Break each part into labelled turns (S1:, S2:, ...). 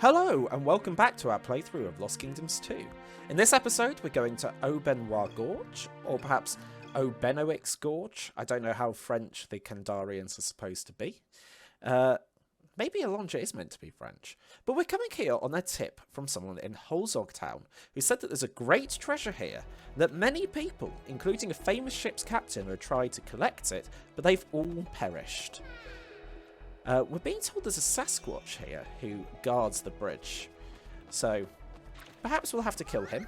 S1: Hello, and welcome back to our playthrough of Lost Kingdoms 2. In this episode, we're going to Aubenois Gorge, or perhaps Aubenoix Gorge. I don't know how French the Kandarians are supposed to be. Maybe Alondra is meant to be French. But we're coming here on a tip from someone in Holzog Town, who said that there's a great treasure here, that many people, including a famous ship's captain, have tried to collect it, but they've all perished. We're being told there's a Sasquatch here who guards the bridge. So, perhaps we'll have to kill him.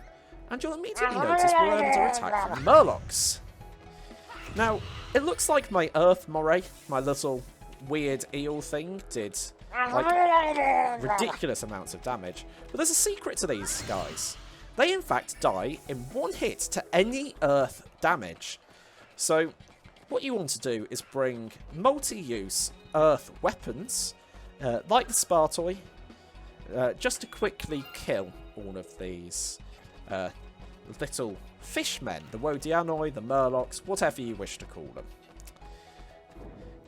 S1: And you'll immediately notice we're under attack from Murlocs. Now, it looks like my Earth Moray, my little weird eel thing, did like ridiculous amounts of damage. But there's a secret to these guys. They in fact die in one hit to any Earth damage. So, what you want to do is bring multi-use Earth weapons, like the Spartoi, just to quickly kill all of these little fishmen, the Wodianoi, the Murlocs, whatever you wish to call them.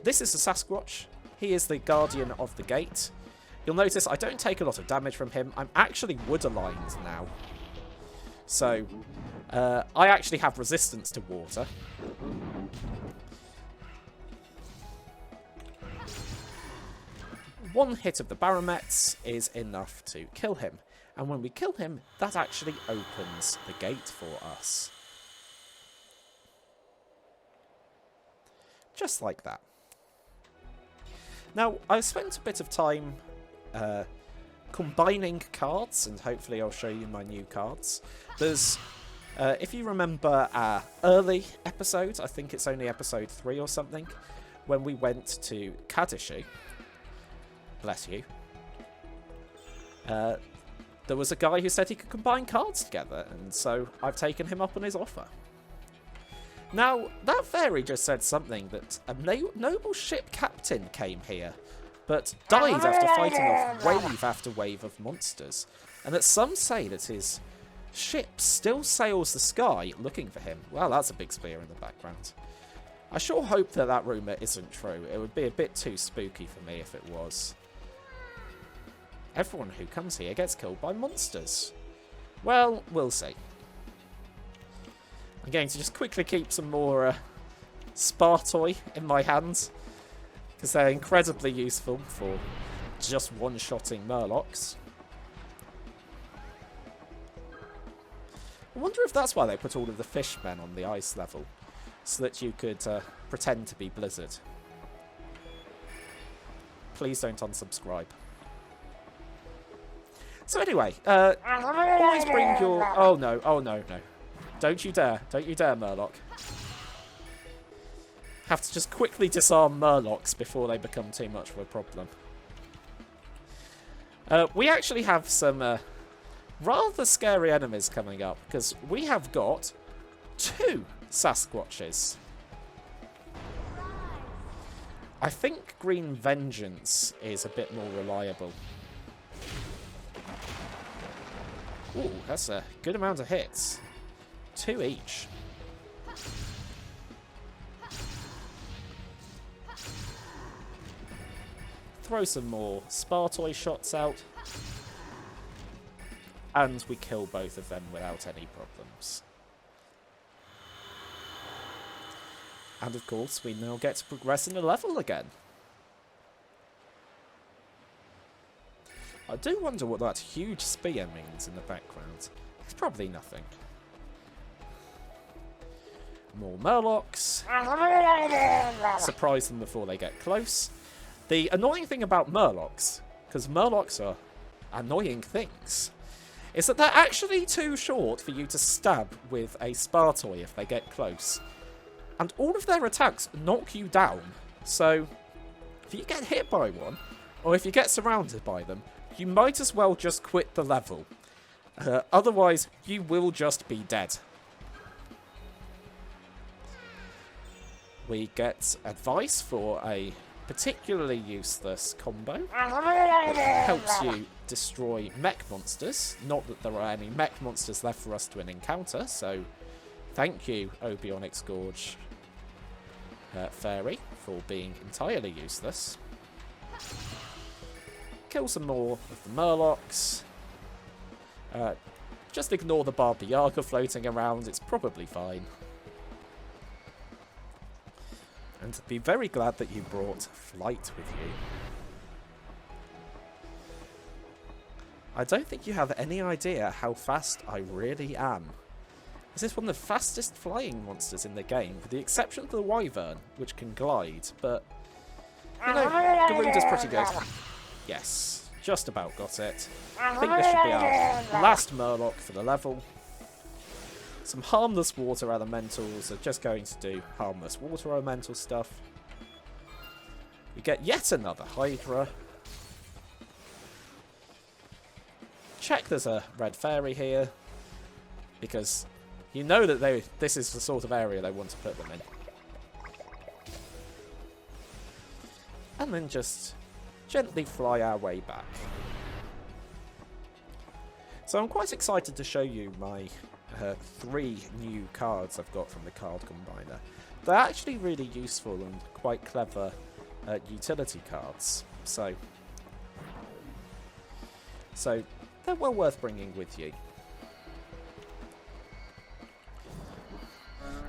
S1: This is the Sasquatch. He is the guardian of the gate. You'll notice I don't take a lot of damage from him. I'm actually wood-aligned now. So, I actually have resistance to water. One hit of the Baromets is enough to kill him. And when we kill him, that actually opens the gate for us. Just like that. Now, I've spent a bit of time combining cards, and hopefully I'll show you my new cards. There's, if you remember our early episode, I think it's only episode 3 or something, when we went to Kadishu. Bless you. There was a guy who said he could combine cards together, and so I've taken him up on his offer. Now, that fairy just said something that a noble ship captain came here, but died after fighting off wave after wave of monsters, and that some say that his ship still sails the sky looking for him. Well, that's a big spear in the background. I sure hope that that rumour isn't true. It would be a bit too spooky for me if it was. Everyone who comes here gets killed by monsters. Well, we'll see. I'm going to just quickly keep some more Spartoi in my hands, because they're incredibly useful for just one-shotting Murlocs. I wonder if that's why they put all of the fishmen on the ice level, so that you could pretend to be Blizzard. Please don't unsubscribe. So anyway, always bring your... Oh no, no. Don't you dare, Murloc. Have to just quickly disarm Murlocs before they become too much of a problem. We actually have some rather scary enemies coming up, because we have got 2 Sasquatches. I think Green Vengeance is a bit more reliable. Ooh, that's a good amount of hits. 2 each. Throw some more Spartoi shots out. And we kill both of them without any problems. And of course, we now get to progress in the level again. I do wonder what that huge spear means in the background. It's probably nothing. More Murlocs. Surprise them before they get close. The annoying thing about Murlocs, because Murlocs are annoying things, is that they're actually too short for you to stab with a Spartoi if they get close. And all of their attacks knock you down. So, if you get hit by one, or if you get surrounded by them, you might as well just quit the level. Otherwise, you will just be dead. We get advice for a particularly useless combo. It helps you destroy mech monsters. Not that there are any mech monsters left for us to encounter, so thank you, Aubenoix Gorge Fairy, for being entirely useless. kill some more of the Murlocs. Just ignore the Baba Yaga floating around, it's probably fine. And be very glad that you brought Flight with you. I don't think you have any idea how fast I really am. This is one of the fastest flying monsters in the game, with the exception of the Wyvern, which can glide, but, you know, Garuda's pretty good. Yes, just about got it. I think this should be our last Murloc for the level. Some harmless water elementals are just going to do harmless water elemental stuff. We get yet another Hydra. Check there's a red fairy here, because you know that this is the sort of area they want to put them in. And then just gently fly our way back. So I'm quite excited to show you my 3 new cards I've got from the card combiner. They're actually really useful and quite clever utility cards. So they're well worth bringing with you.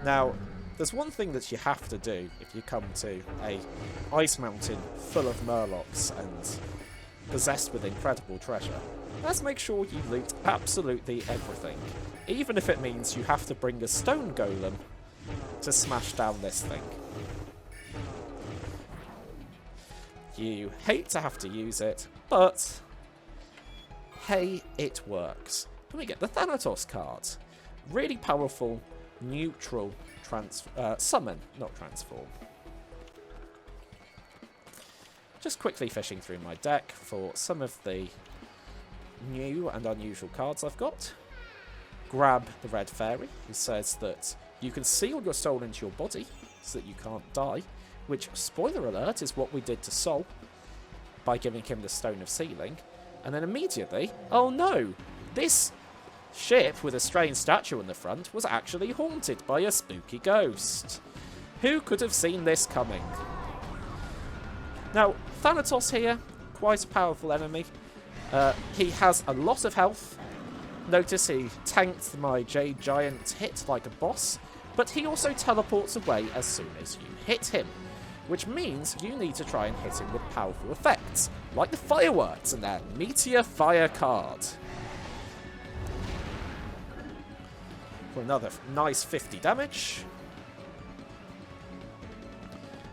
S1: Now, there's one thing that you have to do if you come to a ice mountain full of Murlocs and possessed with incredible treasure. Let's make sure you loot absolutely everything, even if it means you have to bring a stone golem to smash down this thing. You hate to have to use it, but hey, it works. Then we get the Thanatos card. Really powerful, neutral summon, not transform. Just quickly fishing through my deck for some of the new and unusual cards I've got. Grab the red fairy, who says that you can seal your soul into your body so that you can't die, which, spoiler alert, is what we did to Sol by giving him the Stone of Sealing. And then immediately, oh no, this ship with a strange statue in the front was actually haunted by a spooky ghost. Who could have seen this coming? Now, Thanatos here, quite a powerful enemy. He has a lot of health. Notice he tanked my Jade Giant hit like a boss, but he also teleports away as soon as you hit him, which means you need to try and hit him with powerful effects, like the fireworks and their Meteor Fire card. For another nice 50 damage.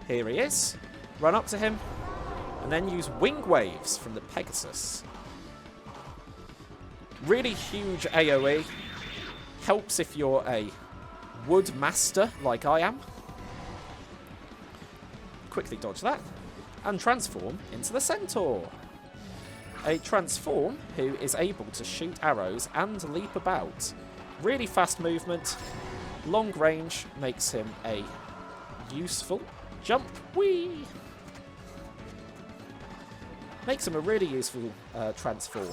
S1: Here he is. Run up to him, and then use Wing Waves from the Pegasus. Really huge AoE. Helps if you're a wood master like I am. Quickly dodge that. And transform into the Centaur. A transform who is able to shoot arrows and leap about. Really fast movement. Long range makes him a useful jump. Whee! Makes him a really useful transform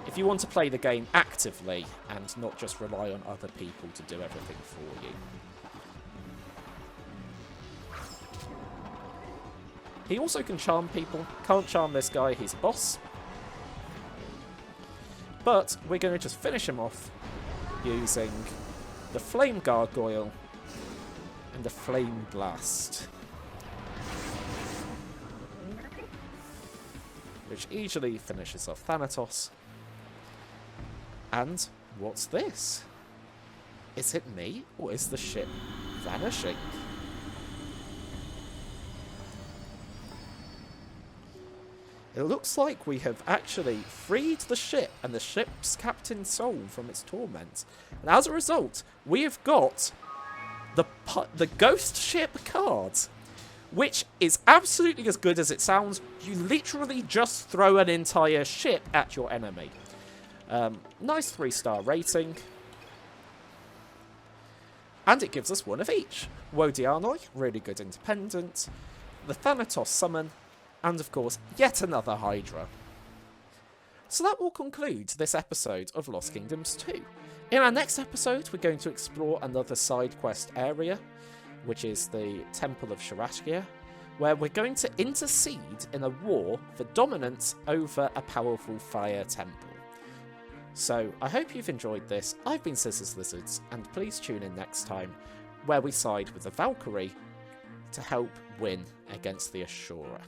S1: if you want to play the game actively and not just rely on other people to do everything for you. He also can charm people. Can't charm this guy, he's a boss. But we're going to just finish him off using the Flame Gargoyle and the Flame Blast, which easily finishes off Thanatos. And what's this? Is it me, or is the ship vanishing? It looks like we have actually freed the ship and the ship's captain's soul from its torment. And as a result, we have got the Ghost Ship card, which is absolutely as good as it sounds. You literally just throw an entire ship at your enemy. Nice 3-star rating. And it gives us one of each. Wodianoi, really good independent. The Thanatos summon. And of course, yet another Hydra. So that will conclude this episode of Lost Kingdoms 2. In our next episode, we're going to explore another side quest area, which is the Temple of Sharashkia, where we're going to intercede in a war for dominance over a powerful fire temple. So I hope you've enjoyed this. I've been Scissors Lizards, and please tune in next time where we side with the Valkyrie to help win against the Ashura.